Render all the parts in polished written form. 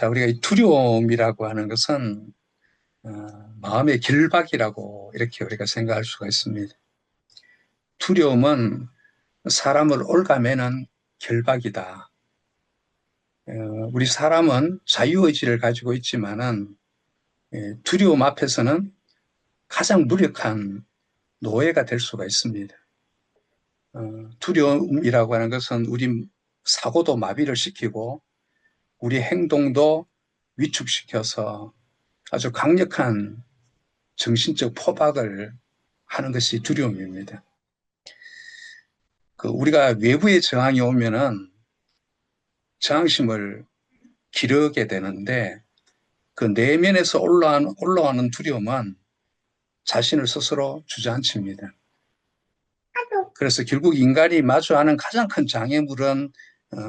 자, 우리가 이 두려움이라고 하는 것은 마음의 결박이라고 이렇게 우리가 생각할 수가 있습니다. 두려움은 사람을 옭아매는 결박이다. 우리 사람은 자유의지를 가지고 있지만은 두려움 앞에서는 가장 무력한 노예가 될 수가 있습니다. 두려움이라고 하는 것은 우리 사고도 마비를 시키고 우리 행동도 위축시켜서 아주 강력한 정신적 포박을 하는 것이 두려움입니다. 우리가 외부의 저항이 오면은 저항심을 기르게 되는데 그 내면에서 올라오는 두려움은 자신을 스스로 주저앉힙니다. 그래서 결국 인간이 마주하는 가장 큰 장애물은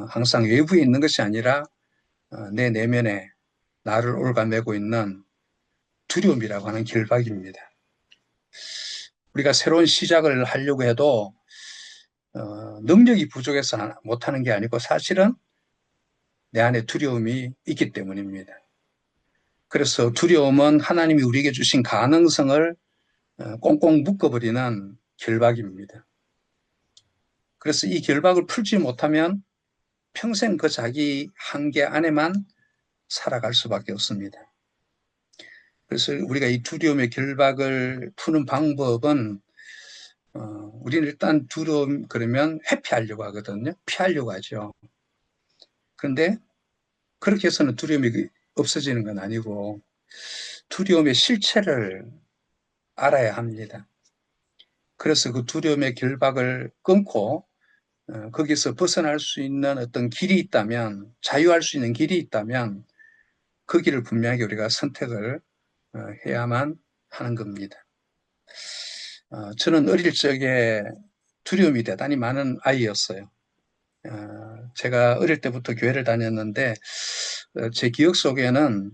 항상 외부에 있는 것이 아니라 내 내면에 나를 옭아매고 있는 두려움이라고 하는 결박입니다. 우리가 새로운 시작을 하려고 해도 능력이 부족해서 못하는 게 아니고 사실은 내 안에 두려움이 있기 때문입니다. 그래서 두려움은 하나님이 우리에게 주신 가능성을 꽁꽁 묶어버리는 결박입니다. 그래서 이 결박을 풀지 못하면 평생 그 자기 한계 안에만 살아갈 수밖에 없습니다. 그래서 우리가 이 두려움의 결박을 푸는 방법은 우리는 일단 두려움 그러면 회피하려고 하거든요. 피하려고 하죠. 그런데 그렇게 해서는 두려움이 없어지는 건 아니고 두려움의 실체를 알아야 합니다. 그래서 그 두려움의 결박을 끊고 거기서 벗어날 수 있는 어떤 길이 있다면, 자유할 수 있는 길이 있다면 그 길을 분명하게 우리가 선택을 해야만 하는 겁니다. 저는 어릴 적에 두려움이 대단히 많은 아이였어요. 제가 어릴 때부터 교회를 다녔는데 제 기억 속에는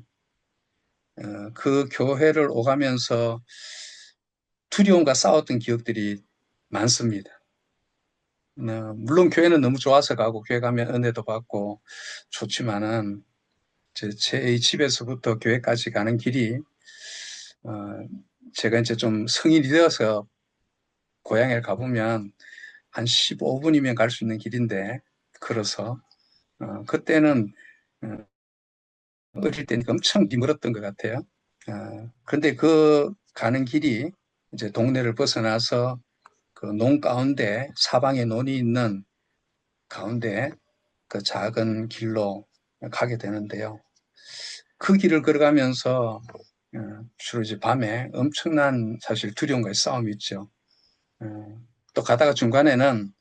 그 교회를 오가면서 두려움과 싸웠던 기억들이 많습니다. 물론 교회는 너무 좋아서 가고 교회 가면 은혜도 받고 좋지만은 제 집에서부터 교회까지 가는 길이 제가 이제 좀 성인이 되어서 고향에 가보면 한 15분이면 갈 수 있는 길인데 걸어서 그때는 어릴 때니까 엄청 멀었던 것 같아요. 그런데 그 가는 길이 이제 동네를 벗어나서 그 논 가운데 사방에 논이 있는 가운데 그 작은 길로 가게 되는데요. 그 길을 걸어가면서 주로 이제 밤에 엄청난 사실 두려움과의 싸움이 있죠. 또 가다가 중간에는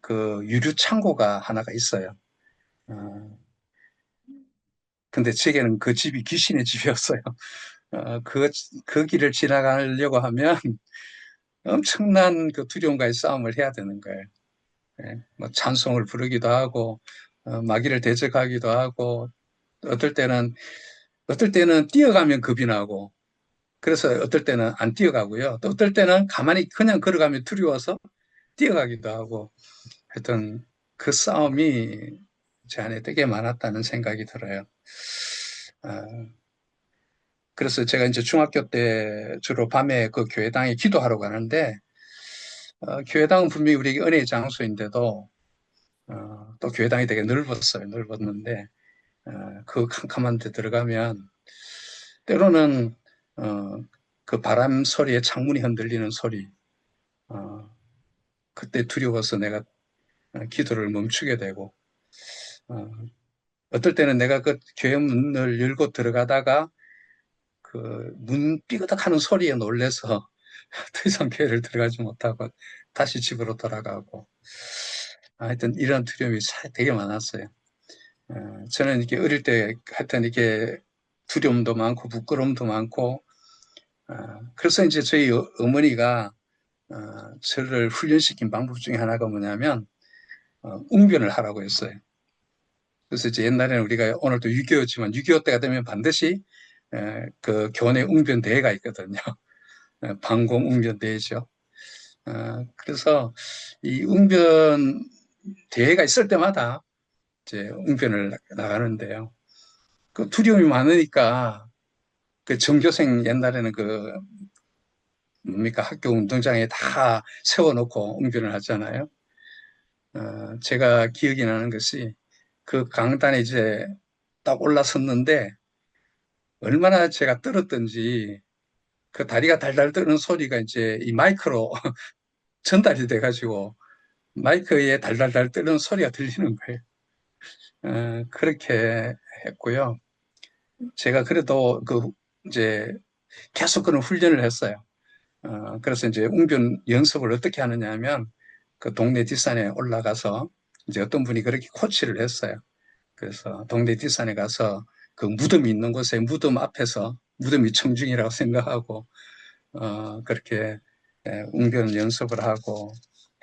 그 유류 창고가 하나가 있어요. 근데 제게는 그 집이 귀신의 집이었어요. 그 길을 지나가려고 하면 엄청난 그 두려움과의 싸움을 해야 되는 거예요. 뭐 찬송을 부르기도 하고, 마귀를 대적하기도 하고, 어떨 때는, 어떨 때는 뛰어가면 겁이 나고, 그래서 어떨 때는 안 뛰어가고요. 또 어떨 때는 가만히 그냥 걸어가면 두려워서 뛰어가기도 하고, 하여튼 그 싸움이 제 안에 되게 많았다는 생각이 들어요. 그래서 제가 이제 중학교 때 주로 밤에 그 교회당에 기도하러 가는데, 교회당은 분명히 우리에게 은혜의 장소인데도, 또 교회당이 되게 넓었어요. 넓었는데, 그 캄캄한 데 들어가면, 때로는, 그 바람 소리에 창문이 흔들리는 소리, 어, 그때 두려워서 내가 기도를 멈추게 되고, 어, 어떨 때는 내가 그 교회 문을 열고 들어가다가 그 문 삐그덕 하는 소리에 놀래서 더 이상 교회를 들어가지 못하고 다시 집으로 돌아가고, 하여튼 이런 두려움이 되게 많았어요. 저는 이렇게 어릴 때 하여튼 이렇게 두려움도 많고 부끄러움도 많고, 그래서 이제 저희 어머니가 저를 훈련시킨 방법 중에 하나가 뭐냐면 웅변을 하라고 했어요. 그래서 이제 옛날에는 우리가 오늘도 6.25였지만 6.25 때가 되면 반드시 그 교내 웅변 대회가 있거든요. 방공 웅변 대회죠. 그래서 이 웅변 대회가 있을 때마다 이제 웅변을 나가는데요. 그 두려움이 많으니까 그 전교생 옛날에는 그 뭡니까 학교 운동장에 다 세워놓고 웅변을 하잖아요. 제가 기억이 나는 것이 그 강단에 이제 딱 올라섰는데 얼마나 제가 떨었던지 그 다리가 달달 떠는 소리가 이제 이 마이크로 전달이 돼가지고 마이크에 달달달 떠는 소리가 들리는 거예요. 그렇게 했고요. 제가 그래도 그 이제 계속 그런 훈련을 했어요. 그래서 이제 웅변 연습을 어떻게 하느냐 하면 그 동네 뒷산에 올라가서 이제 어떤 분이 그렇게 코치를 했어요. 그래서 동네 뒷산에 가서 그 무덤이 있는 곳에 무덤 앞에서 무덤이 청중이라고 생각하고 그렇게 웅변 연습을 하고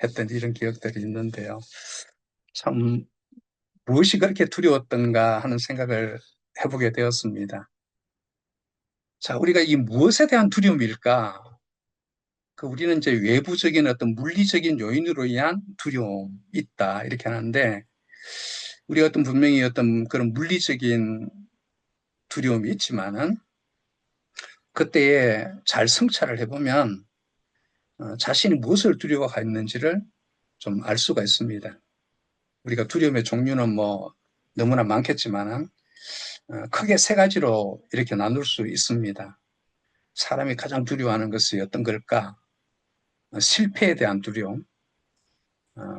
했던 이런 기억들이 있는데요. 참 무엇이 그렇게 두려웠던가 하는 생각을 해보게 되었습니다. 자, 우리가 이 무엇에 대한 두려움일까? 그 우리는 이제 외부적인 어떤 물리적인 요인으로 인한 두려움이 있다 이렇게 하는데 우리가 어떤 분명히 어떤 그런 물리적인 두려움이 있지만은 그때에 잘 성찰을 해보면 자신이 무엇을 두려워했는지를 좀 알 수가 있습니다. 우리가 두려움의 종류는 뭐 너무나 많겠지만은 크게 세 가지로 이렇게 나눌 수 있습니다. 사람이 가장 두려워하는 것이 어떤 걸까? 실패에 대한 두려움.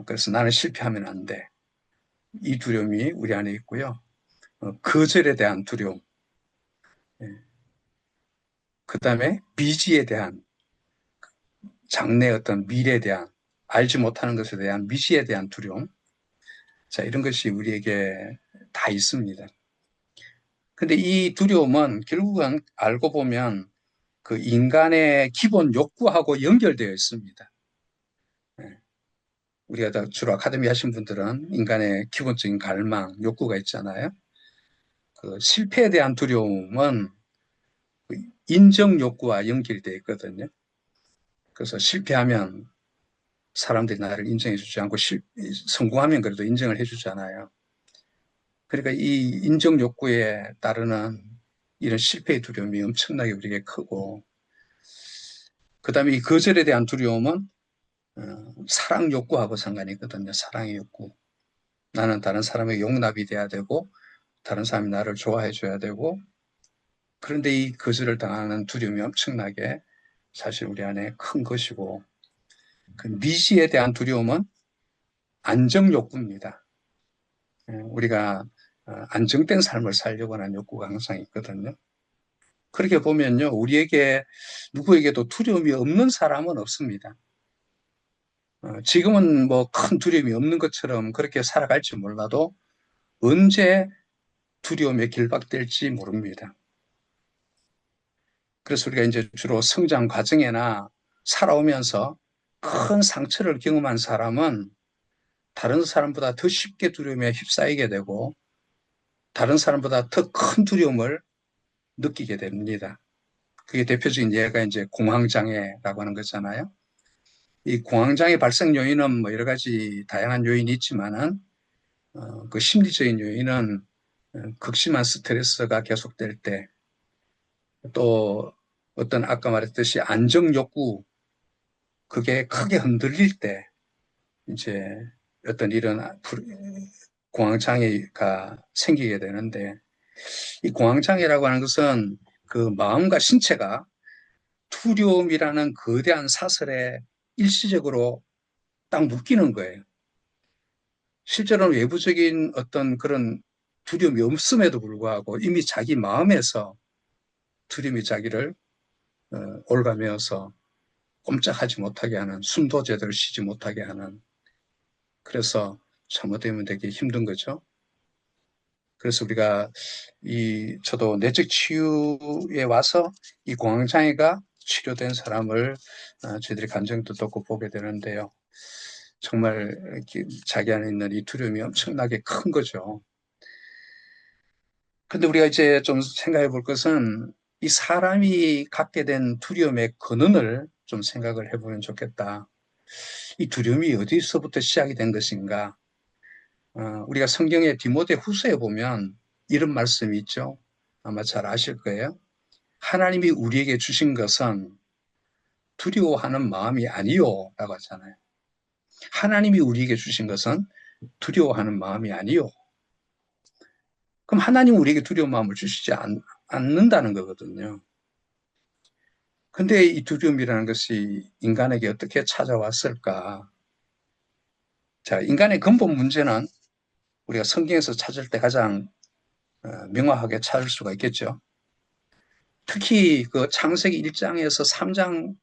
그래서 나는 실패하면 안 돼. 이 두려움이 우리 안에 있고요. 거절에 대한 두려움. 그 다음에 미지에 대한 장래 어떤 미래에 대한 알지 못하는 것에 대한 미지에 대한 두려움. 자, 이런 것이 우리에게 다 있습니다. 근데 이 두려움은 결국은 알고 보면 그 인간의 기본 욕구하고 연결되어 있습니다. 예. 우리가 다 주로 아카데미 하신 분들은 인간의 기본적인 갈망, 욕구가 있잖아요. 그 실패에 대한 두려움은 그 인정 욕구와 연결되어 있거든요. 그래서 실패하면 사람들이 나를 인정해 주지 않고 성공하면 그래도 인정을 해 주잖아요. 그러니까 이 인정 욕구에 따르는 이런 실패의 두려움이 엄청나게 우리에게 크고 그다음에 이 거절에 대한 두려움은 사랑 욕구하고 상관이 있거든요. 사랑의 욕구. 나는 다른 사람의 용납이 돼야 되고 다른 사람이 나를 좋아해 줘야 되고 그런데 이 거절을 당하는 두려움이 엄청나게 사실 우리 안에 큰 것이고 그 미지에 대한 두려움은 안정 욕구입니다. 우리가 안정된 삶을 살려고 하는 욕구가 항상 있거든요. 그렇게 보면요, 우리에게 누구에게도 두려움이 없는 사람은 없습니다. 지금은 뭐 큰 두려움이 없는 것처럼 그렇게 살아갈지 몰라도 언제 두려움에 길박될지 모릅니다. 그래서 우리가 이제 주로 성장 과정이나 살아오면서 큰 상처를 경험한 사람은 다른 사람보다 더 쉽게 두려움에 휩싸이게 되고 다른 사람보다 더 큰 두려움을 느끼게 됩니다. 그게 대표적인 예가 이제 공황장애라고 하는 거잖아요. 이 공황장애 발생 요인은 뭐 여러 가지 다양한 요인이 있지만은 그 심리적인 요인은 극심한 스트레스가 계속될 때 또 어떤 아까 말했듯이 안정 욕구 그게 크게 흔들릴 때 이제 어떤 이런 공황장애가 생기게 되는데 이 공황장애라고 하는 것은 그 마음과 신체가 두려움이라는 거대한 사슬에 일시적으로 딱 묶이는 거예요. 실제로는 외부적인 어떤 그런 두려움이 없음에도 불구하고 이미 자기 마음에서 두려움이 자기를 올가매어서 꼼짝하지 못하게 하는, 숨도 제대로 쉬지 못하게 하는, 그래서 잘못되면 되게 힘든 거죠. 그래서 우리가 저도 내적 치유에 와서 이 공황장애가 치료된 사람을 저희들이 감정도 듣고 보게 되는데요. 정말 자기 안에 있는 이 두려움이 엄청나게 큰 거죠. 근데 우리가 이제 좀 생각해 볼 것은 이 사람이 갖게 된 두려움의 근원을 좀 생각을 해보면 좋겠다. 이 두려움이 어디서부터 시작이 된 것인가? 우리가 성경의 디모데 후서에 보면 이런 말씀이 있죠. 아마 잘 아실 거예요. 하나님이 우리에게 주신 것은 두려워하는 마음이 아니요 라고 하잖아요. 하나님이 우리에게 주신 것은 두려워하는 마음이 아니요. 그럼 하나님은 우리에게 두려운 마음을 주시지 않는다는 거거든요. 근데 이 두려움이라는 것이 인간에게 어떻게 찾아왔을까? 자, 인간의 근본 문제는 우리가 성경에서 찾을 때 가장 명확하게 찾을 수가 있겠죠. 특히 그 창세기 1장에서 3장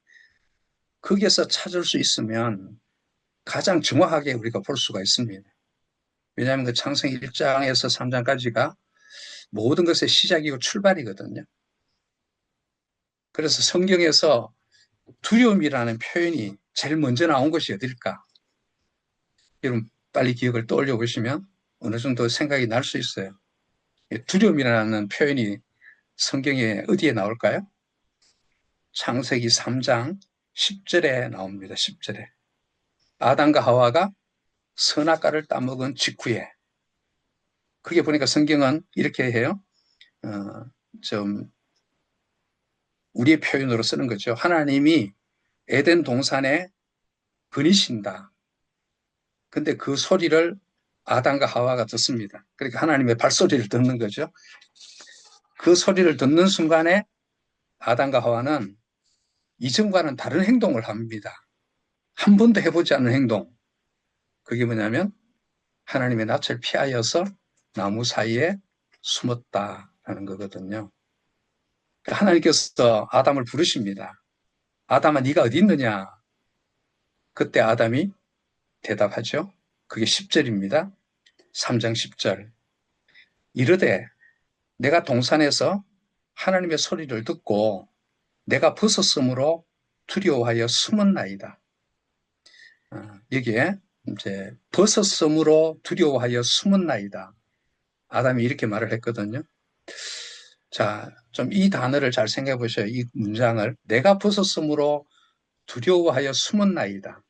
거기에서 찾을 수 있으면 가장 정확하게 우리가 볼 수가 있습니다. 왜냐하면 그 창세기 1장에서 3장까지가 모든 것의 시작이고 출발이거든요. 그래서 성경에서 두려움이라는 표현이 제일 먼저 나온 것이 어딜까? 여러분 빨리 기억을 떠올려 보시면 어느 정도 생각이 날 수 있어요. 두려움이라는 표현이 성경에 어디에 나올까요? 창세기 3장 10절에 나옵니다. 10절에. 아담과 하와가 선악과를 따먹은 직후에. 그게 보니까 성경은 이렇게 해요. 좀 우리의 표현으로 쓰는 거죠. 하나님이 에덴 동산에 거니신다. 근데 그 소리를 아담과 하와가 듣습니다. 그러니까 하나님의 발소리를 듣는 거죠. 그 소리를 듣는 순간에 아담과 하와는 이전과는 다른 행동을 합니다. 한 번도 해보지 않은 행동. 그게 뭐냐면 하나님의 낯을 피하여서 나무 사이에 숨었다라는 거거든요. 하나님께서 아담을 부르십니다. 아담아, 네가 어디 있느냐? 그때 아담이 대답하죠. 그게 10절입니다. 3장 10절. 이르되 내가 동산에서 하나님의 소리를 듣고 내가 벗었으므로 두려워하여 숨었나이다. 여기에 이제 벗었으므로 두려워하여 숨었나이다. 아담이 이렇게 말을 했거든요. 자, 좀 이 단어를 잘 생각해 보셔요. 이 문장을. 내가 벗었으므로 두려워하여 숨었나이다.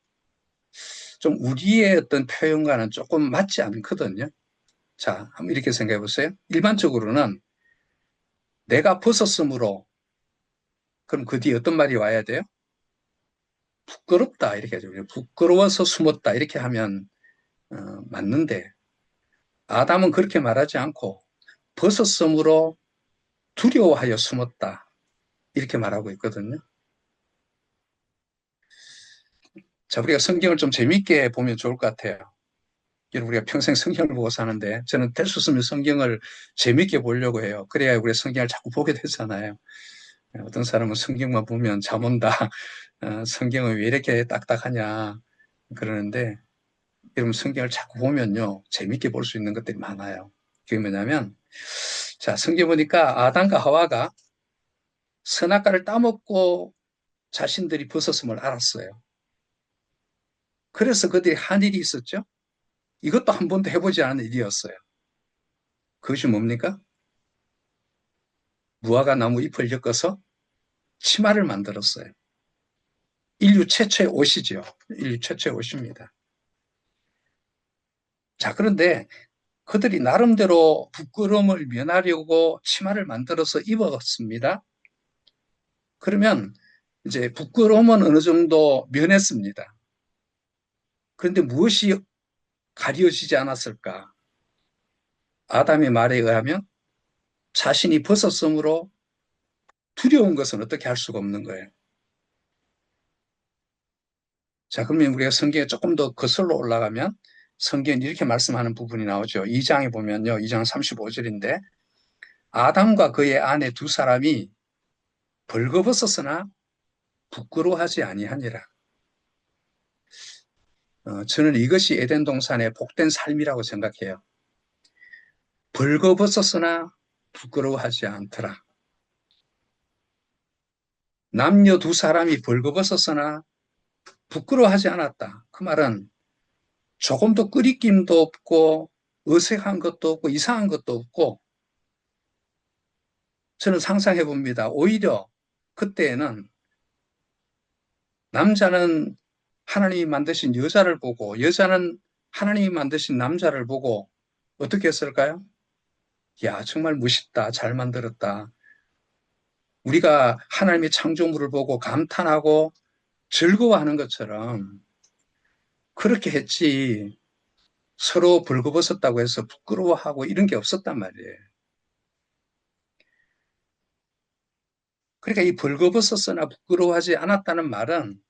좀 우리의 어떤 표현과는 조금 맞지 않거든요. 자, 한번 이렇게 생각해 보세요. 일반적으로는 내가 벗었으므로, 그럼 그 뒤에 어떤 말이 와야 돼요? 부끄럽다 이렇게 하죠. 부끄러워서 숨었다 이렇게 하면 맞는데 아담은 그렇게 말하지 않고 벗었으므로 두려워하여 숨었다 이렇게 말하고 있거든요. 자, 우리가 성경을 좀 재미있게 보면 좋을 것 같아요. 여러분, 우리가 평생 성경을 보고 사는데 저는 될 수 있으면 성경을 재미있게 보려고 해요. 그래야 우리 성경을 자꾸 보게 되잖아요. 어떤 사람은 성경만 보면 잠 온다. 성경은 왜 이렇게 딱딱하냐 그러는데 여러분 성경을 자꾸 보면요 재밌게 볼 수 있는 것들이 많아요. 그게 뭐냐면 자 성경 보니까 아담과 하와가 선악과를 따먹고 자신들이 벗었음을 알았어요. 그래서 그들이 한 일이 있었죠. 이것도 한 번도 해보지 않은 일이었어요. 그것이 뭡니까? 무화과 나무 잎을 엮어서 치마를 만들었어요. 인류 최초의 옷이죠. 인류 최초의 옷입니다. 자 그런데 그들이 나름대로 부끄러움을 면하려고 치마를 만들어서 입었습니다. 그러면 이제 부끄러움은 어느 정도 면했습니다. 그런데 무엇이 가려지지 않았을까? 아담의 말에 의하면 자신이 벗었으므로 두려운 것은 어떻게 할 수가 없는 거예요. 자, 그러면 우리가 성경에 조금 더 거슬러 올라가면 성경에 이렇게 말씀하는 부분이 나오죠. 2장에 보면요. 2장 35절인데 아담과 그의 아내 두 사람이 벌거벗었으나 부끄러워하지 아니하니라. 저는 이것이 에덴 동산의 복된 삶이라고 생각해요. 벌거벗었으나 부끄러워하지 않더라. 남녀 두 사람이 벌거벗었으나 부끄러워하지 않았다. 그 말은 조금도 끄리낌도 없고 어색한 것도 없고 이상한 것도 없고 저는 상상해 봅니다. 오히려 그때에는 남자는 하나님이 만드신 여자를 보고 여자는 하나님이 만드신 남자를 보고 어떻게 했을까요? 야, 정말 멋있다. 잘 만들었다. 우리가 하나님의 창조물을 보고 감탄하고 즐거워하는 것처럼 그렇게 했지. 서로 벌거벗었다고 해서 부끄러워하고 이런 게 없었단 말이에요. 그러니까 이 벌거벗었으나 부끄러워하지 않았다는 말은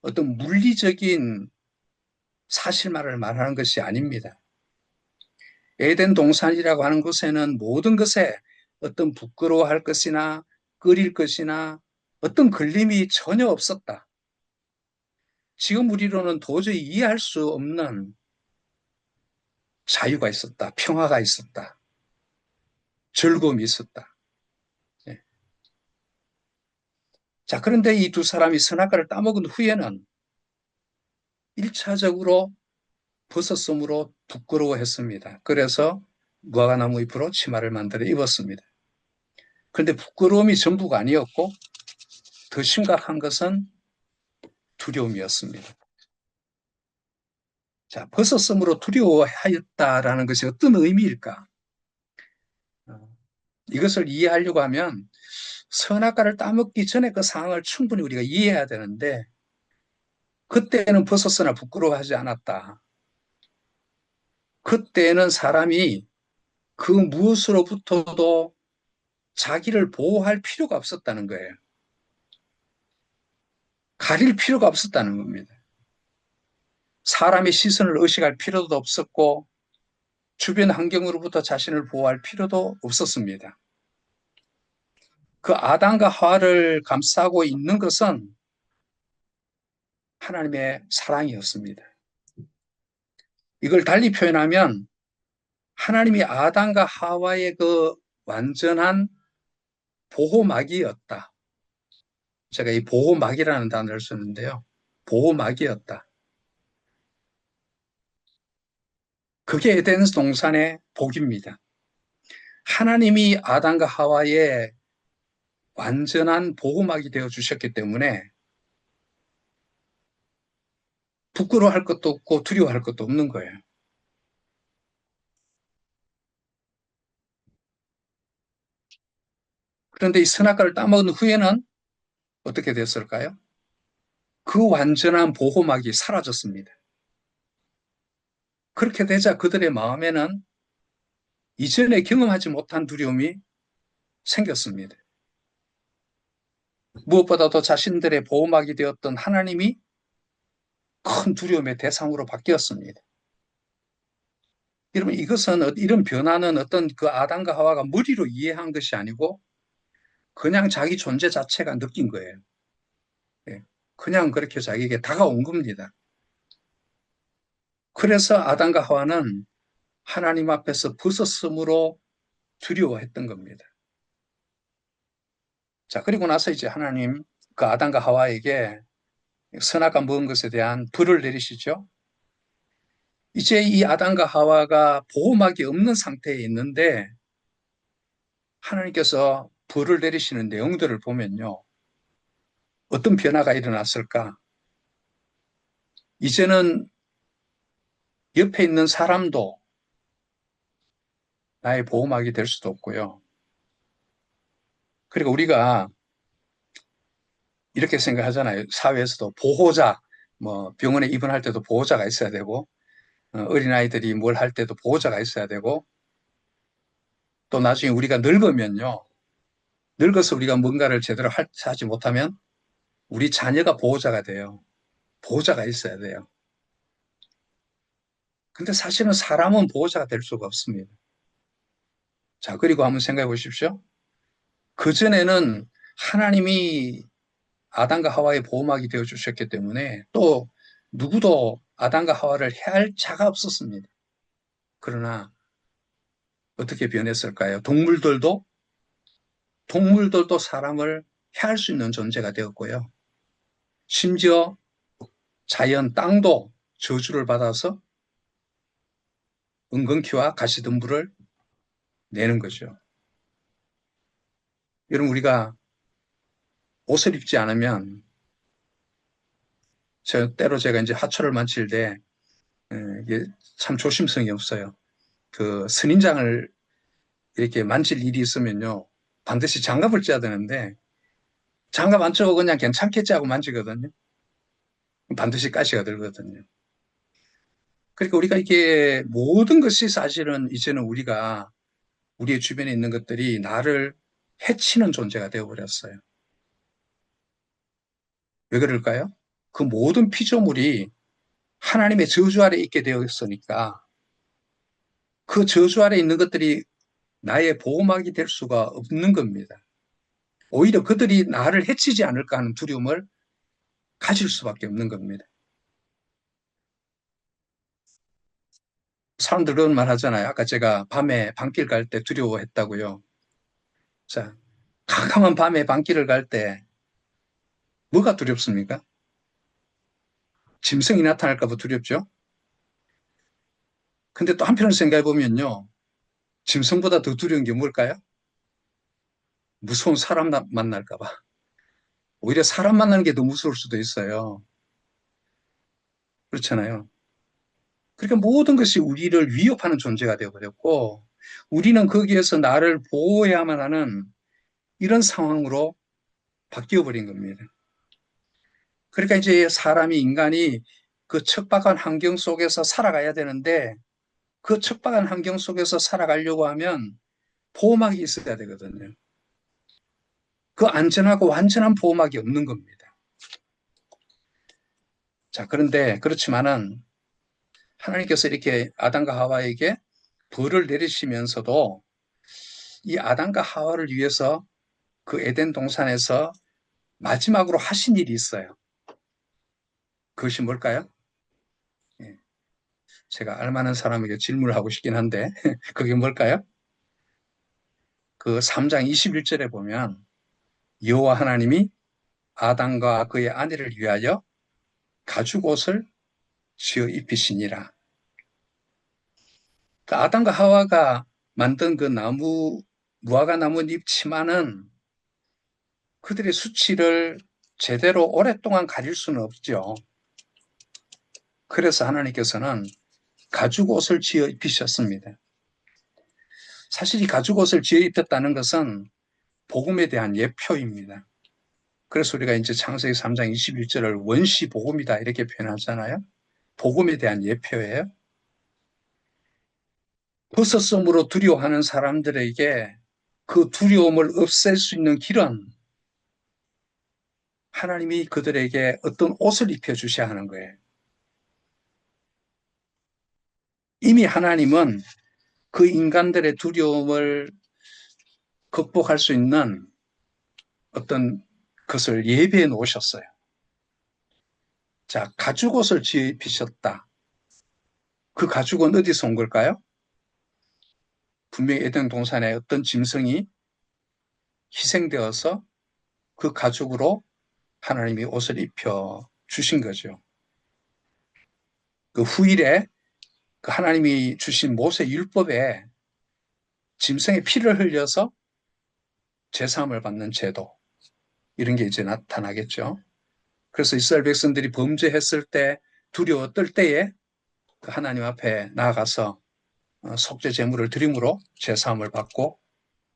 어떤 물리적인 사실만을 말하는 것이 아닙니다. 에덴 동산이라고 하는 곳에는 모든 것에 어떤 부끄러워할 것이나 꺼릴 것이나 어떤 걸림이 전혀 없었다. 지금 우리로는 도저히 이해할 수 없는 자유가 있었다. 평화가 있었다. 즐거움이 있었다. 예. 자, 그런데 이 두 사람이 선악과를 따먹은 후에는 1차적으로 벗었으므로 부끄러워했습니다. 그래서 무화과나무 잎으로 치마를 만들어 입었습니다. 그런데 부끄러움이 전부가 아니었고 더 심각한 것은 두려움이었습니다. 자, 벗었으므로 두려워하였다라는 것이 어떤 의미일까? 어, 이것을 이해하려고 하면 선악과를 따먹기 전에 그 상황을 충분히 우리가 이해해야 되는데 그때는 벗었으나 부끄러워하지 않았다. 그때는 사람이 그 무엇으로부터도 자기를 보호할 필요가 없었다는 거예요. 가릴 필요가 없었다는 겁니다. 사람의 시선을 의식할 필요도 없었고 주변 환경으로부터 자신을 보호할 필요도 없었습니다. 그 아담과 하와를 감싸고 있는 것은 하나님의 사랑이었습니다. 이걸 달리 표현하면 하나님이 아담과 하와의 그 완전한 보호막이었다. 제가 이 보호막이라는 단어를 쓰는데요. 보호막이었다. 그게 에덴 동산의 복입니다. 하나님이 아담과 하와의 완전한 보호막이 되어 주셨기 때문에 부끄러워할 것도 없고 두려워할 것도 없는 거예요. 그런데 이 선악과를 따먹은 후에는 어떻게 됐을까요? 그 완전한 보호막이 사라졌습니다. 그렇게 되자 그들의 마음에는 이전에 경험하지 못한 두려움이 생겼습니다. 무엇보다도 자신들의 보호막이 되었던 하나님이 큰 두려움의 대상으로 바뀌었습니다. 여러분, 이것은 이런 변화는 어떤 그 아담과 하와가 머리로 이해한 것이 아니고 그냥 자기 존재 자체가 느낀 거예요. 예. 그냥 그렇게 자기에게 다가온 겁니다. 그래서 아담과 하와는 하나님 앞에서 벗었으므로 두려워했던 겁니다. 자, 그리고 나서 이제 하나님 그 아담과 하와에게 선악과 먹은 것에 대한 벌을 내리시죠. 이제 이 아담과 하와가 보호막이 없는 상태에 있는데 하나님께서 벌을 내리시는 내용들을 보면요. 어떤 변화가 일어났을까? 이제는 옆에 있는 사람도 나의 보호막이 될 수도 없고요. 그리고 우리가 이렇게 생각하잖아요. 사회에서도 보호자, 뭐 병원에 입원할 때도 보호자가 있어야 되고, 어린아이들이 뭘 할 때도 보호자가 있어야 되고, 또 나중에 우리가 늙으면요. 늙어서 우리가 뭔가를 제대로 하지 못하면 우리 자녀가 보호자가 돼요. 보호자가 있어야 돼요. 근데 사실은 사람은 보호자가 될 수가 없습니다. 자, 그리고 한번 생각해 보십시오. 그전에는 하나님이 아담과 하와의 보호막이 되어 주셨기 때문에 또 누구도 아담과 하와를 해할 자가 없었습니다. 그러나 어떻게 변했을까요? 동물들도 사람을 해할 수 있는 존재가 되었고요. 심지어 자연 땅도 저주를 받아서 은근키와 가시덤불을 내는 거죠. 여러분, 우리가 옷을 입지 않으면 때로 제가 이제 하초를 만칠 때 이게 참 조심성이 없어요. 그 선인장을 이렇게 만질 일이 있으면요. 반드시 장갑을 쪄야 되는데 장갑 안 쪄고 그냥 괜찮겠지 하고 만지거든요. 반드시 가시가 들거든요. 그러니까 우리가 이게 모든 것이 사실은 이제는 우리가 우리의 주변에 있는 것들이 나를 해치는 존재가 되어버렸어요. 왜 그럴까요? 그 모든 피조물이 하나님의 저주 아래 있게 되었으니까 그 저주 아래 있는 것들이 나의 보호막이 될 수가 없는 겁니다. 오히려 그들이 나를 해치지 않을까 하는 두려움을 가질 수밖에 없는 겁니다. 사람들 그런 말 하잖아요. 아까 제가 밤에 밤길 갈 때 두려워했다고요. 자, 캄캄한 밤에 밤길을 갈 때 뭐가 두렵습니까? 짐승이 나타날까 봐 두렵죠. 근데 또 한편으로 생각해 보면요. 짐승보다 더 두려운 게 뭘까요? 무서운 사람 만날까 봐. 오히려 사람 만나는 게 더 무서울 수도 있어요. 그렇잖아요. 그러니까 모든 것이 우리를 위협하는 존재가 되어버렸고, 우리는 거기에서 나를 보호해야만 하는 이런 상황으로 바뀌어버린 겁니다. 그러니까 이제 사람이, 인간이 그 척박한 환경 속에서 살아가야 되는데, 그 척박한 환경 속에서 살아가려고 하면 보호막이 있어야 되거든요. 그 안전하고 완전한 보호막이 없는 겁니다. 자, 그런데 그렇지만은 하나님께서 이렇게 아담과 하와에게 벌을 내리시면서도 이 아담과 하와를 위해서 그 에덴 동산에서 마지막으로 하신 일이 있어요. 그것이 뭘까요? 예, 제가 알만한 사람에게 질문을 하고 싶긴 한데 그게 뭘까요? 그 3장 21절에 보면 여호와 하나님이 아담과 그의 아내를 위하여 가죽 옷을 지어 입히시니라. 그 아담과 하와가 만든 그 나무, 무화과 나무 잎 치마는 그들의 수치를 제대로 오랫동안 가릴 수는 없죠. 그래서 하나님께서는 가죽 옷을 지어 입히셨습니다. 사실 이 가죽 옷을 지어 입혔다는 것은 복음에 대한 예표입니다. 그래서 우리가 이제 창세기 3장 21절을 원시 복음이다 이렇게 표현하잖아요. 복음에 대한 예표예요. 버섯섬으로 두려워하는 사람들에게 그 두려움을 없앨 수 있는 길은 하나님이 그들에게 어떤 옷을 입혀주셔야 하는 거예요. 이미 하나님은 그 인간들의 두려움을 극복할 수 있는 어떤 것을 예비해 놓으셨어요. 자, 가죽옷을 지어 입히셨다. 그 가죽은 어디서 온 걸까요? 분명히 에덴 동산에 어떤 짐승이 희생되어서 그 가죽으로 하나님이 옷을 입혀 주신 거죠. 그 후일에 그 하나님이 주신 모세 율법에 짐승의 피를 흘려서 제사함을 받는 제도, 이런 게 이제 나타나겠죠. 그래서 이스라엘 백성들이 범죄했을 때 두려워 떨 때에 그 하나님 앞에 나아가서 속죄 제물을 드림으로 제사함을 받고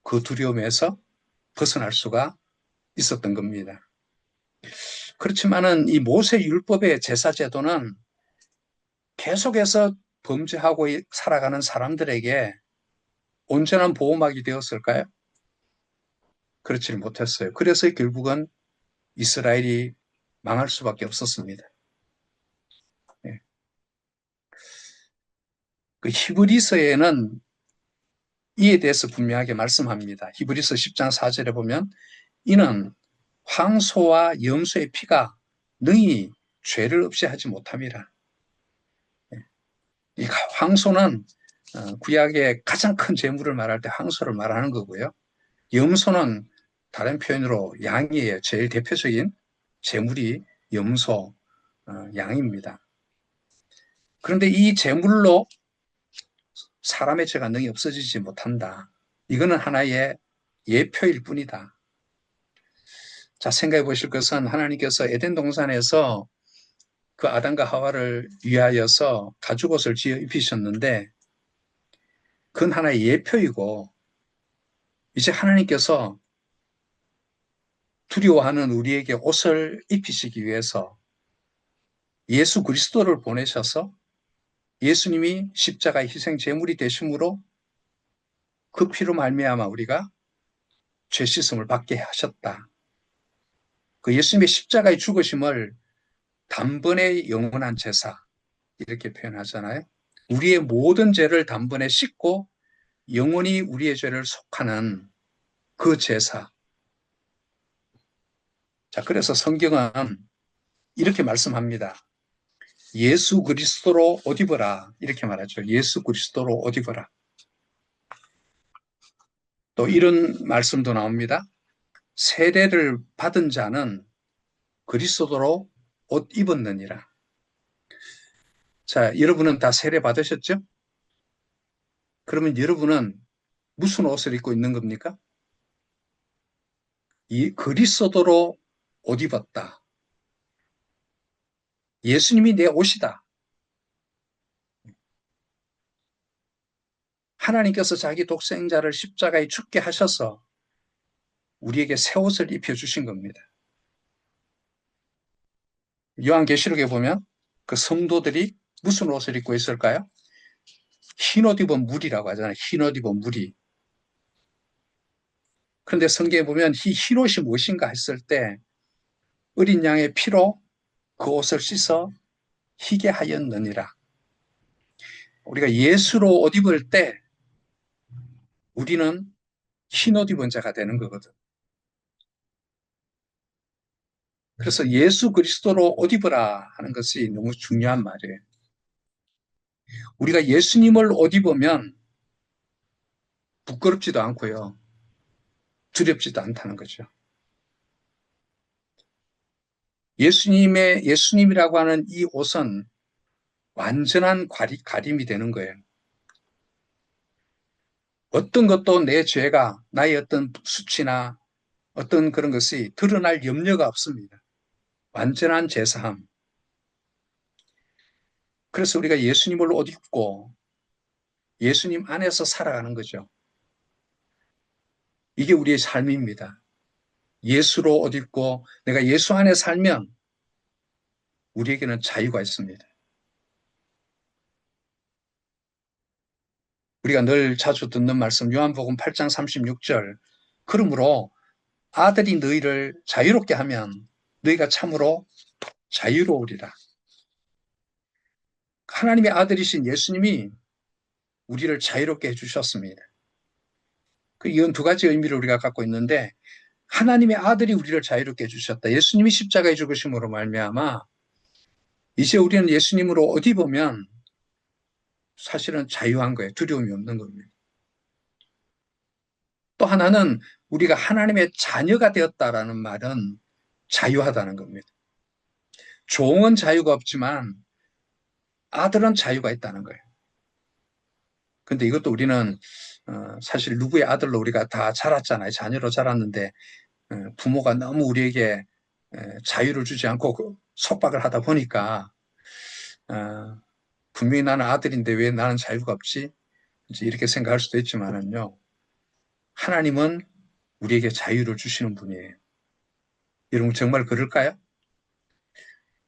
그 두려움에서 벗어날 수가 있었던 겁니다. 그렇지만은 이 모세 율법의 제사 제도는 계속해서 범죄하고 살아가는 사람들에게 온전한 보호막이 되었을까요? 그렇지는 못했어요. 그래서 결국은 이스라엘이 망할 수밖에 없었습니다. 예. 그 히브리서에는 이에 대해서 분명하게 말씀합니다. 히브리서 10장 4절에 보면 이는 황소와 염소의 피가 능히 죄를 없이 하지 못함이라. 이 황소는 구약의 가장 큰 제물을 말할 때 황소를 말하는 거고요. 염소는 다른 표현으로 양이에요. 제일 대표적인 제물이 염소, 양입니다. 그런데 이 제물로 사람의 죄가 능히 없어지지 못한다. 이거는 하나의 예표일 뿐이다. 자, 생각해 보실 것은 하나님께서 에덴 동산에서 그 아담과 하와를 위하여서 가죽옷을 지어 입히셨는데 그건 하나의 예표이고 이제 하나님께서 두려워하는 우리에게 옷을 입히시기 위해서 예수 그리스도를 보내셔서 예수님이 십자가의 희생 제물이 되심으로 그 피로 말미암아 우리가 죄 씻음을 받게 하셨다. 그 예수님의 십자가의 죽으심을 단번에 영원한 제사 이렇게 표현하잖아요. 우리의 모든 죄를 단번에 씻고 영원히 우리의 죄를 속하는 그 제사. 자, 그래서 성경은 이렇게 말씀합니다. 예수 그리스도로 옷 입어라. 이렇게 말하죠. 예수 그리스도로 옷 입어라. 또 이런 말씀도 나옵니다. 세례를 받은 자는 그리스도로 옷 입었느니라. 자, 여러분은 다 세례 받으셨죠? 그러면 여러분은 무슨 옷을 입고 있는 겁니까? 이 그리스도로 옷 입었다. 예수님이 내 옷이다. 하나님께서 자기 독생자를 십자가에 죽게 하셔서 우리에게 새 옷을 입혀주신 겁니다. 요한계시록에 보면 그 성도들이 무슨 옷을 입고 있을까요? 흰 옷 입은 무리라고 하잖아요. 흰 옷 입은 무리. 그런데 성경에 보면 이 흰 옷이 무엇인가 했을 때 어린 양의 피로 그 옷을 씻어 희게 하였느니라. 우리가 예수로 옷 입을 때 우리는 흰 옷 입은 자가 되는 거거든. 그래서 예수 그리스도로 옷 입으라 하는 것이 너무 중요한 말이에요. 우리가 예수님을 옷 입으면 부끄럽지도 않고요. 두렵지도 않다는 거죠. 예수님이라고 하는 이 옷은 완전한 가림이 되는 거예요. 어떤 것도 내 죄가, 나의 어떤 수치나 어떤 그런 것이 드러날 염려가 없습니다. 완전한 제사함. 그래서 우리가 예수님을 옷 입고 예수님 안에서 살아가는 거죠. 이게 우리의 삶입니다. 예수로 옷 입고 내가 예수 안에 살면 우리에게는 자유가 있습니다. 우리가 늘 자주 듣는 말씀 요한복음 8장 36절. 그러므로 아들이 너희를 자유롭게 하면 너희가 참으로 자유로우리라. 하나님의 아들이신 예수님이 우리를 자유롭게 해주셨습니다. 이건 두 가지 의미를 우리가 갖고 있는데 하나님의 아들이 우리를 자유롭게 해주셨다. 예수님이 십자가에 죽으심으로 말미암아 이제 우리는 예수님으로 옷 입으면 사실은 자유한 거예요. 두려움이 없는 겁니다. 또 하나는 우리가 하나님의 자녀가 되었다라는 말은 자유하다는 겁니다. 종은 자유가 없지만 아들은 자유가 있다는 거예요. 근데 이것도 우리는 사실 누구의 아들로 우리가 다 자랐잖아요. 자녀로 자랐는데 부모가 너무 우리에게 자유를 주지 않고 속박을 하다 보니까 분명히 나는 아들인데 왜 나는 자유가 없지? 이제 이렇게 생각할 수도 있지만은요. 하나님은 우리에게 자유를 주시는 분이에요. 여러분 정말 그럴까요?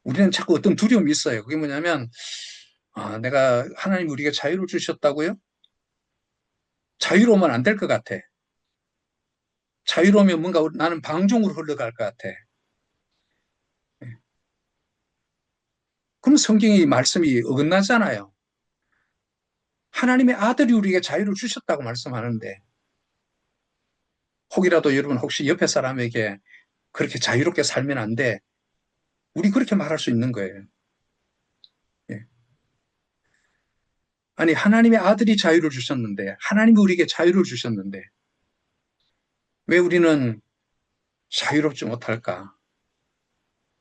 우리는 자꾸 어떤 두려움이 있어요. 그게 뭐냐면 내가 하나님 우리에게 자유를 주셨다고요? 자유로우면 안 될 것 같아. 자유로우면 뭔가 나는 방종으로 흘러갈 것 같아. 그럼 성경의 말씀이 어긋나잖아요. 하나님의 아들이 우리에게 자유를 주셨다고 말씀하는데 혹이라도 여러분 혹시 옆에 사람에게 그렇게 자유롭게 살면 안 돼. 우리 그렇게 말할 수 있는 거예요. 예. 아니 하나님의 아들이 자유를 주셨는데 하나님이 우리에게 자유를 주셨는데 왜 우리는 자유롭지 못할까?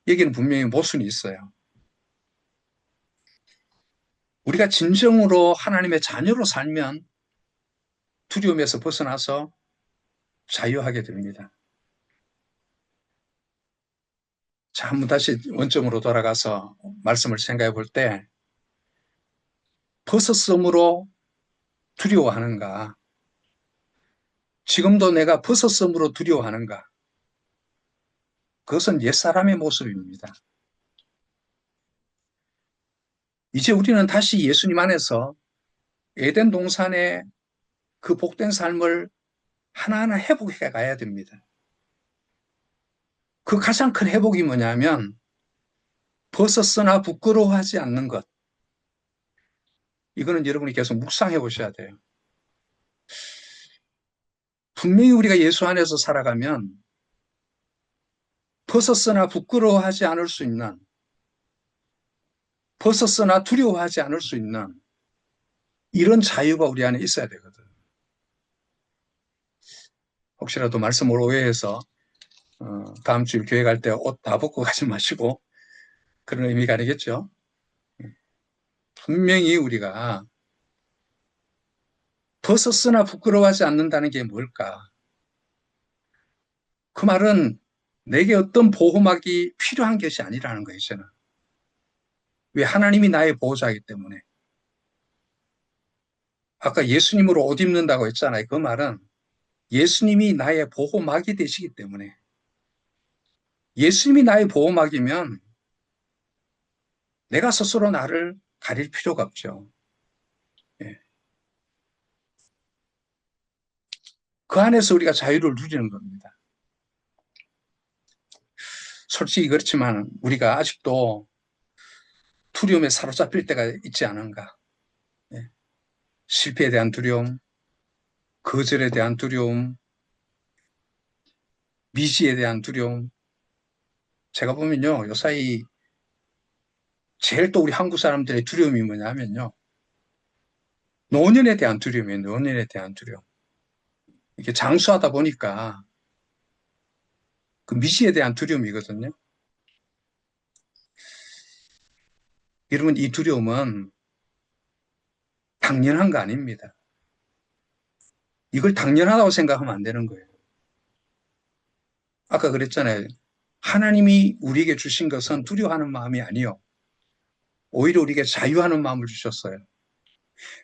여기는 분명히 모순이 있어요. 우리가 진정으로 하나님의 자녀로 살면 두려움에서 벗어나서 자유하게 됩니다. 자, 한번 다시 원점으로 돌아가서 말씀을 생각해 볼 때 벗었으므로 두려워하는가? 지금도 내가 벗었으므로 두려워하는가? 그것은 옛사람의 모습입니다. 이제 우리는 다시 예수님 안에서 에덴 동산의 그 복된 삶을 하나하나 회복해 가야 됩니다. 그 가장 큰 회복이 뭐냐면 벗었으나 부끄러워하지 않는 것. 이거는 여러분이 계속 묵상해 보셔야 돼요. 분명히 우리가 예수 안에서 살아가면 벗었으나 부끄러워하지 않을 수 있는, 벗었으나 두려워하지 않을 수 있는 이런 자유가 우리 안에 있어야 되거든. 혹시라도 말씀을 오해해서 다음 주일 교회 갈 때 옷 다 벗고 가지 마시고 그런 의미가 아니겠죠. 분명히 우리가 벗었으나 부끄러워하지 않는다는 게 뭘까? 그 말은 내게 어떤 보호막이 필요한 것이 아니라는 거예요, 저는. 왜? 하나님이 나의 보호자이기 때문에. 아까 예수님으로 옷 입는다고 했잖아요. 그 말은 예수님이 나의 보호막이 되시기 때문에. 예수님이 나의 보호막이면 내가 스스로 나를 가릴 필요가 없죠. 예. 그 안에서 우리가 자유를 누리는 겁니다. 솔직히 그렇지만 우리가 아직도 두려움에 사로잡힐 때가 있지 않은가. 예. 실패에 대한 두려움, 거절에 대한 두려움, 미지에 대한 두려움. 제가 보면요, 요사이 제일 또 우리 한국 사람들의 두려움이 뭐냐면요. 노년에 대한 두려움이에요. 노년에 대한 두려움. 이게 장수하다 보니까 그 미지에 대한 두려움이거든요. 여러분, 이 두려움은 당연한 거 아닙니다. 이걸 당연하다고 생각하면 안 되는 거예요. 아까 그랬잖아요. 하나님이 우리에게 주신 것은 두려워하는 마음이 아니요. 오히려 우리에게 자유하는 마음을 주셨어요.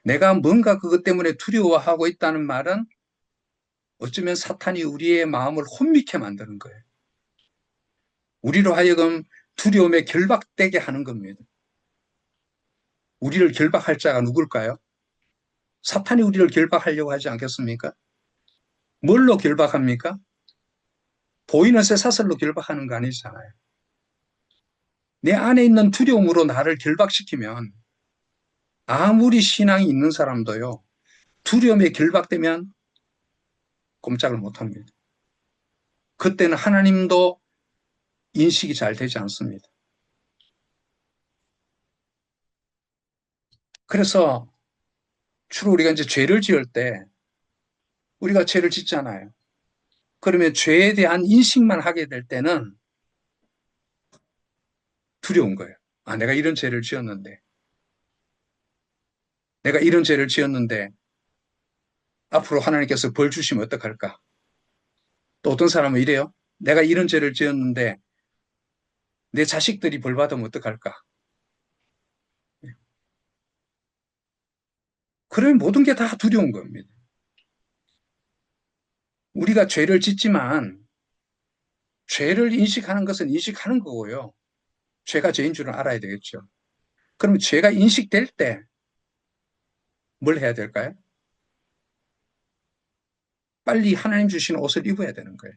내가 뭔가 그것 때문에 두려워하고 있다는 말은 어쩌면 사탄이 우리의 마음을 혼미케 만드는 거예요. 우리로 하여금 두려움에 결박되게 하는 겁니다. 우리를 결박할 자가 누굴까요? 사탄이 우리를 결박하려고 하지 않겠습니까? 뭘로 결박합니까? 보이는 쇠사슬로 결박하는 거 아니잖아요. 내 안에 있는 두려움으로 나를 결박시키면 아무리 신앙이 있는 사람도요, 두려움에 결박되면 꼼짝을 못합니다. 그때는 하나님도 인식이 잘 되지 않습니다. 그래서 주로 우리가 이제 죄를 지을 때 우리가 죄를 짓잖아요. 그러면 죄에 대한 인식만 하게 될 때는 두려운 거예요. 아, 내가 이런 죄를 지었는데, 내가 이런 죄를 지었는데 앞으로 하나님께서 벌 주시면 어떡할까? 또 어떤 사람은 이래요. 내가 이런 죄를 지었는데 내 자식들이 벌 받으면 어떡할까? 그러면 모든 게 다 두려운 겁니다. 우리가 죄를 짓지만 죄를 인식하는 것은 인식하는 거고요. 죄가 죄인 줄은 알아야 되겠죠. 그러면 죄가 인식될 때 뭘 해야 될까요? 빨리 하나님 주신 옷을 입어야 되는 거예요.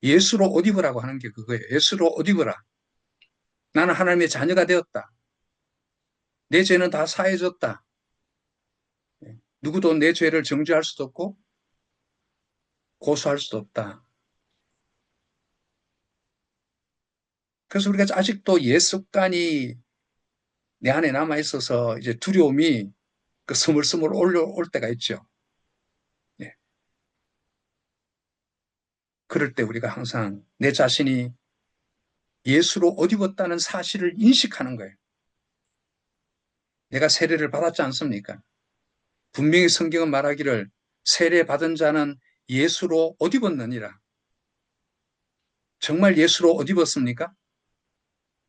예수로 옷 입으라고 하는 게 그거예요. 예수로 옷 입으라. 나는 하나님의 자녀가 되었다. 내 죄는 다 사해졌다. 누구도 내 죄를 정죄할 수도 없고 고소할 수도 없다. 그래서 우리가 아직도 옛 습관이 내 안에 남아 있어서 이제 두려움이 그 스물스물 올라올 때가 있죠. 예. 그럴 때 우리가 항상 내 자신이 예수로 옷 입었다는 사실을 인식하는 거예요. 내가 세례를 받았지 않습니까? 분명히 성경은 말하기를 세례 받은 자는 예수로 옷 입었느니라. 정말 예수로 옷 입었습니까?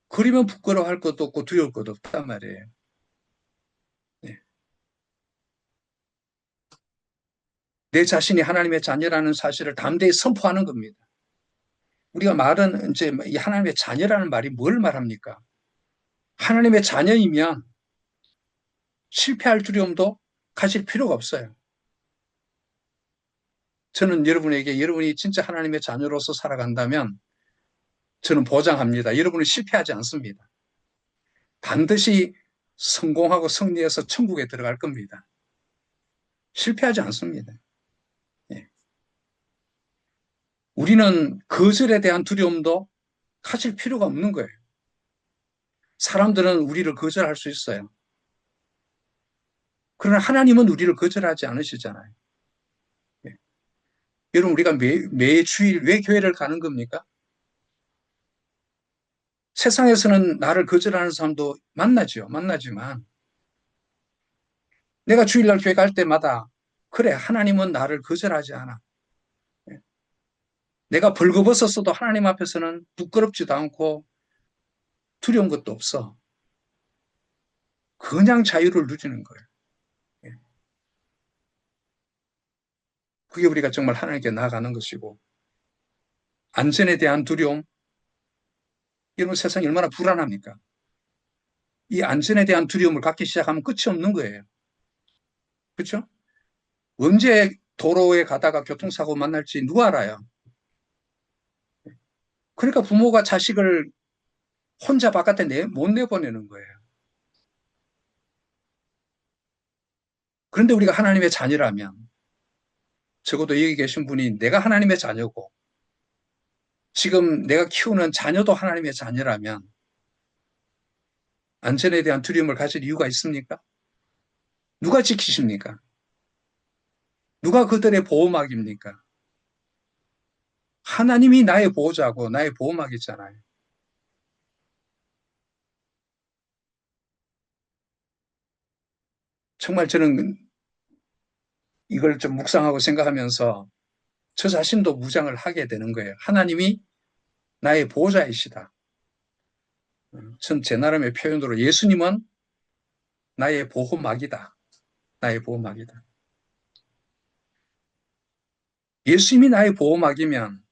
그러면 부끄러워할 것도 없고 두려울 것도 없단 말이에요. 네. 내 자신이 하나님의 자녀라는 사실을 담대히 선포하는 겁니다. 우리가 말은 이제 이 하나님의 자녀라는 말이 뭘 말합니까? 하나님의 자녀이면 실패할 두려움도 가질 필요가 없어요. 저는 여러분에게 여러분이 진짜 하나님의 자녀로서 살아간다면 저는 보장합니다. 여러분은 실패하지 않습니다. 반드시 성공하고 승리해서 천국에 들어갈 겁니다. 실패하지 않습니다. 예. 우리는 거절에 대한 두려움도 가질 필요가 없는 거예요. 사람들은 우리를 거절할 수 있어요. 그러나 하나님은 우리를 거절하지 않으시잖아요. 예. 여러분, 우리가 매 주일 왜 교회를 가는 겁니까? 세상에서는 나를 거절하는 사람도 만나죠. 만나지만 내가 주일날 교회 갈 때마다 그래, 하나님은 나를 거절하지 않아. 예. 내가 벌거벗었어도 하나님 앞에서는 부끄럽지도 않고 두려운 것도 없어. 그냥 자유를 누리는 거예요. 예. 그게 우리가 정말 하나님께 나아가는 것이고, 안전에 대한 두려움, 여러분 세상이 얼마나 불안합니까? 이 안전에 대한 두려움을 갖기 시작하면 끝이 없는 거예요. 그렇죠? 언제 도로에 가다가 교통사고 만날지 누가 알아요? 그러니까 부모가 자식을 혼자 바깥에 못 내보내는 거예요. 그런데 우리가 하나님의 자녀라면, 적어도 여기 계신 분이 내가 하나님의 자녀고, 지금 내가 키우는 자녀도 하나님의 자녀라면, 안전에 대한 두려움을 가질 이유가 있습니까? 누가 지키십니까? 누가 그들의 보호막입니까? 하나님이 나의 보호자고 나의 보호막이잖아요. 정말 저는 이걸 좀 묵상하고 생각하면서 저 자신도 무장을 하게 되는 거예요. 하나님이 나의 보호자이시다. 전 제 나름의 표현으로 예수님은 나의 보호막이다. 나의 보호막이다. 예수님이 나의 보호막이면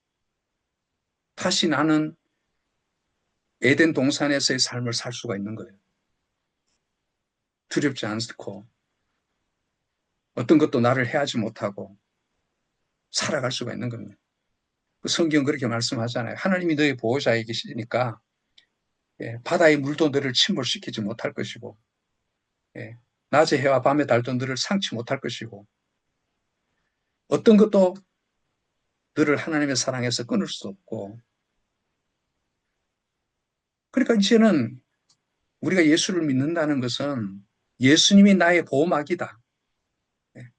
다시 나는 에덴 동산에서의 삶을 살 수가 있는 거예요. 두렵지 않고 어떤 것도 나를 해하지 못하고 살아갈 수가 있는 겁니다. 그 성경 그렇게 말씀하잖아요. 하나님이 너의 보호자에 계시니까 예, 바다의 물도 너를 침몰시키지 못할 것이고 예, 낮의 해와 밤의 달도 너를 상치 못할 것이고 어떤 것도 너를 하나님의 사랑에서 끊을 수 없고 그러니까 이제는 우리가 예수를 믿는다는 것은 예수님이 나의 보호막이다. 예,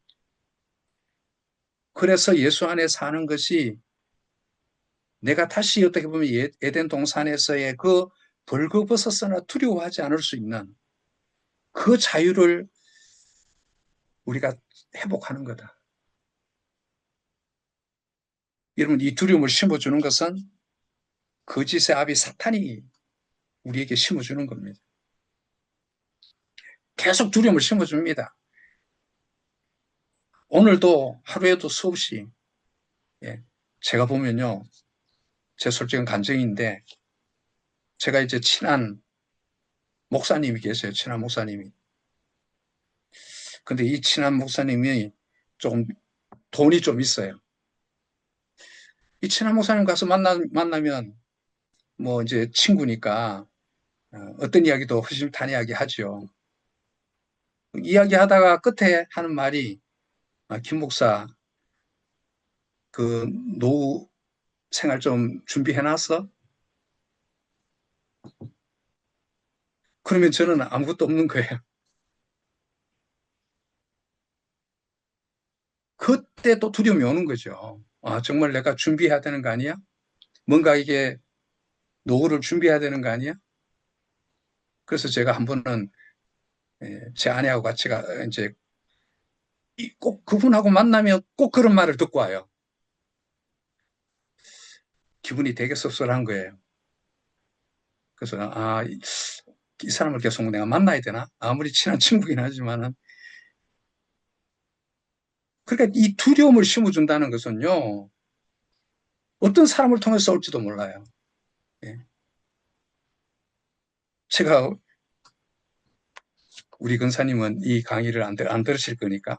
그래서 예수 안에 사는 것이 내가 다시 어떻게 보면 에덴 동산에서의 그 벌거벗었으나 두려워하지 않을 수 있는 그 자유를 우리가 회복하는 거다. 여러분, 이 두려움을 심어주는 것은 거짓의 아비 사탄이 우리에게 심어주는 겁니다. 계속 두려움을 심어줍니다. 오늘도 하루에도 수없이, 예, 제가 보면요, 제 솔직한 감정인데, 제가 이제 친한 목사님이 계세요. 친한 목사님이. 근데 이 친한 목사님이 좀 돈이 좀 있어요. 이 친한 목사님 가서 만나면 뭐 이제 친구니까 어떤 이야기도 허심탄회하게 하죠. 이야기하다가 끝에 하는 말이 김 목사 그 노후 생활 좀 준비해놨어? 그러면 저는 아무것도 없는 거예요. 그때 또 두려움이 오는 거죠. 아, 정말 내가 준비해야 되는 거 아니야? 뭔가 이게 노후를 준비해야 되는 거 아니야? 그래서 제가 한 번은 제 아내하고 같이 이제 꼭 그분하고 만나면 꼭 그런 말을 듣고 와요. 기분이 되게 씁쓸한 거예요. 그래서 이 사람을 계속 내가 만나야 되나? 아무리 친한 친구긴 하지만은 그러니까 이 두려움을 심어준다는 것은요, 어떤 사람을 통해서 올지도 몰라요. 예. 제가 우리 근사님은 이 강의를 안 들으실 거니까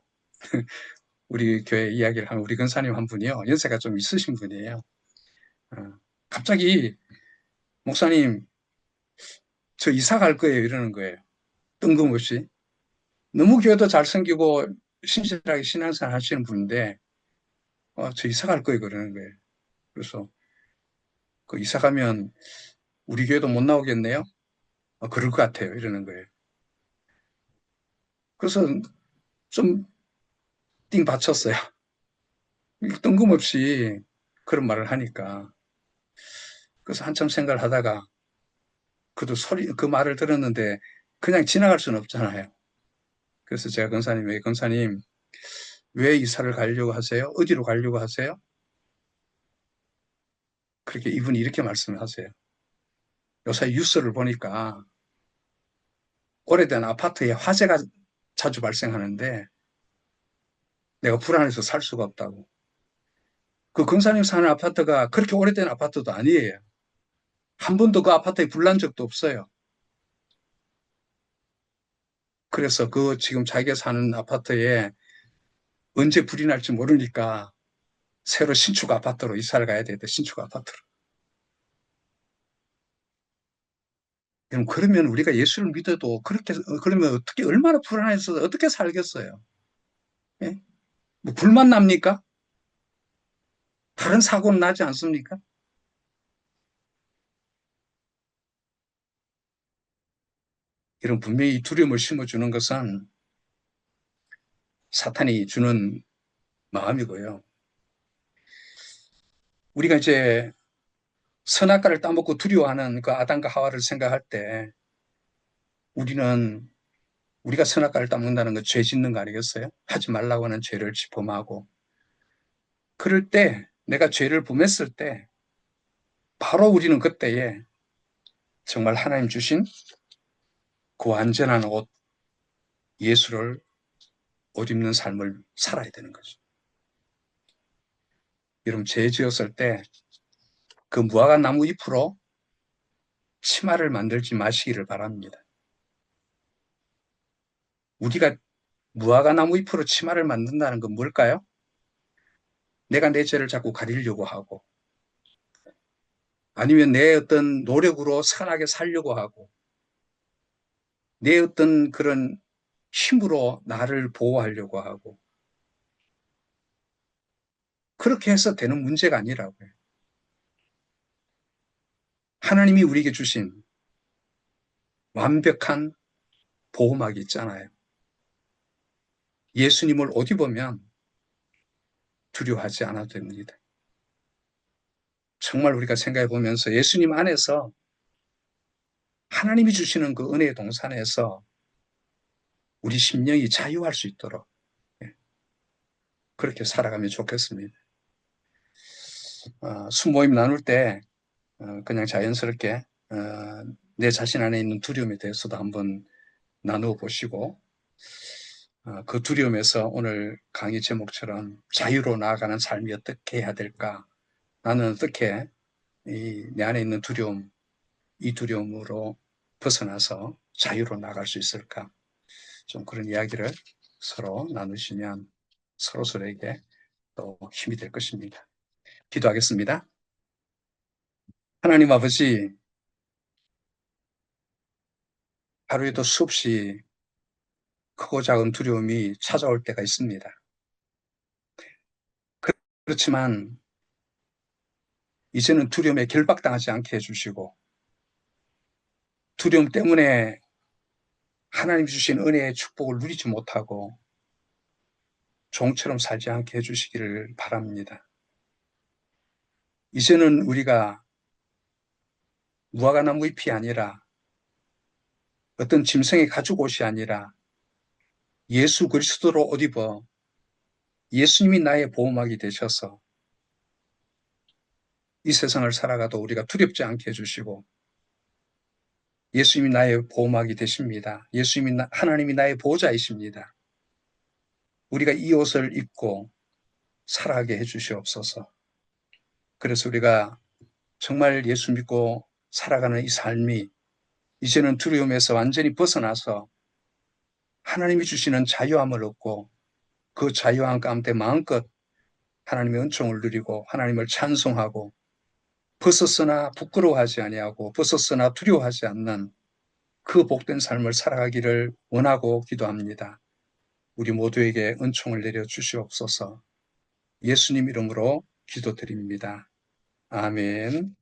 우리 교회 이야기를 한 우리 근사님 한 분이요. 연세가 좀 있으신 분이에요. 어, 갑자기 목사님 저 이사 갈 거예요 이러는 거예요. 뜬금없이. 너무 교회도 잘생기고 신실하게 신앙생활 하시는 분인데 저 이사 갈 거예요 그러는 거예요. 그래서 그 이사 가면 우리 교회도 못 나오겠네요. 그럴 것 같아요 이러는 거예요. 그래서 좀 띵 받쳤어요. 뜬금없이 그런 말을 하니까. 그래서 한참 생각을 하다가 그 말을 들었는데 그냥 지나갈 수는 없잖아요. 그래서 제가 권사님에게 권사님 왜 이사를 가려고 하세요? 어디로 가려고 하세요? 그렇게 이분이 이렇게 말씀을 하세요. 요새 뉴스를 보니까 오래된 아파트에 화재가 자주 발생하는데 내가 불안해서 살 수가 없다고. 그 권사님 사는 아파트가 그렇게 오래된 아파트도 아니에요. 한 번도 그 아파트에 불난 적도 없어요. 그래서 그 지금 자기가 사는 아파트에 언제 불이 날지 모르니까 새로 신축 아파트로 이사를 가야 되는데 신축 아파트로. 그러면 우리가 예수를 믿어도 그렇게 그러면 어떻게 얼마나 불안해서 어떻게 살겠어요? 예? 뭐 불만 납니까? 다른 사고는 나지 않습니까? 이런 분명히 두려움을 심어주는 것은 사탄이 주는 마음이고요. 우리가 이제 선악과를 따먹고 두려워하는 그 아담과 하와를 생각할 때 우리는 우리가 선악과를 따먹는다는 건 죄 짓는 거 아니겠어요? 하지 말라고 하는 죄를 범하고 그럴 때 내가 죄를 범했을 때 바로 우리는 그때에 정말 하나님 주신 그 완전한 옷, 예수를 옷 입는 삶을 살아야 되는 거죠. 여러분 죄 지었을 때 그 무화과 나무 잎으로 치마를 만들지 마시기를 바랍니다. 우리가 무화과 나무 잎으로 치마를 만든다는 건 뭘까요? 내가 내 죄를 자꾸 가리려고 하고 아니면 내 어떤 노력으로 선하게 살려고 하고 내 어떤 그런 힘으로 나를 보호하려고 하고 그렇게 해서 되는 문제가 아니라고요. 하나님이 우리에게 주신 완벽한 보호막이 있잖아요. 예수님을 옷 입으면 두려워하지 않아도 됩니다. 정말 우리가 생각해 보면서 예수님 안에서 하나님이 주시는 그 은혜의 동산에서 우리 심령이 자유할 수 있도록 그렇게 살아가면 좋겠습니다. 수모임 나눌 때 그냥 자연스럽게 내 자신 안에 있는 두려움에 대해서도 한번 나누어 보시고 그 두려움에서 오늘 강의 제목처럼 자유로 나아가는 삶이 어떻게 해야 될까? 나는 어떻게 내 안에 있는 두려움, 이 두려움으로 벗어나서 자유로 나갈 수 있을까? 좀 그런 이야기를 서로 나누시면 서로서로에게 또 힘이 될 것입니다. 기도하겠습니다. 하나님 아버지, 하루에도 수없이 크고 작은 두려움이 찾아올 때가 있습니다. 그렇지만 이제는 두려움에 결박당하지 않게 해주시고 두려움 때문에 하나님 주신 은혜의 축복을 누리지 못하고 종처럼 살지 않게 해주시기를 바랍니다. 이제는 우리가 무화과나무 잎이 아니라 어떤 짐승의 가죽옷이 아니라 예수 그리스도로 옷 입어 예수님이 나의 보호막이 되셔서 이 세상을 살아가도 우리가 두렵지 않게 해주시고 예수님이 나의 보호막이 되십니다. 하나님이 나의 보호자이십니다. 우리가 이 옷을 입고 살아가게 해주시옵소서. 그래서 우리가 정말 예수 믿고 살아가는 이 삶이 이제는 두려움에서 완전히 벗어나서 하나님이 주시는 자유함을 얻고 그 자유함 가운데 마음껏 하나님의 은총을 누리고 하나님을 찬송하고 벗었으나 부끄러워하지 아니하고 벗었으나 두려워하지 않는 그 복된 삶을 살아가기를 원하고 기도합니다. 우리 모두에게 은총을 내려 주시옵소서. 예수님 이름으로 기도드립니다. 아멘.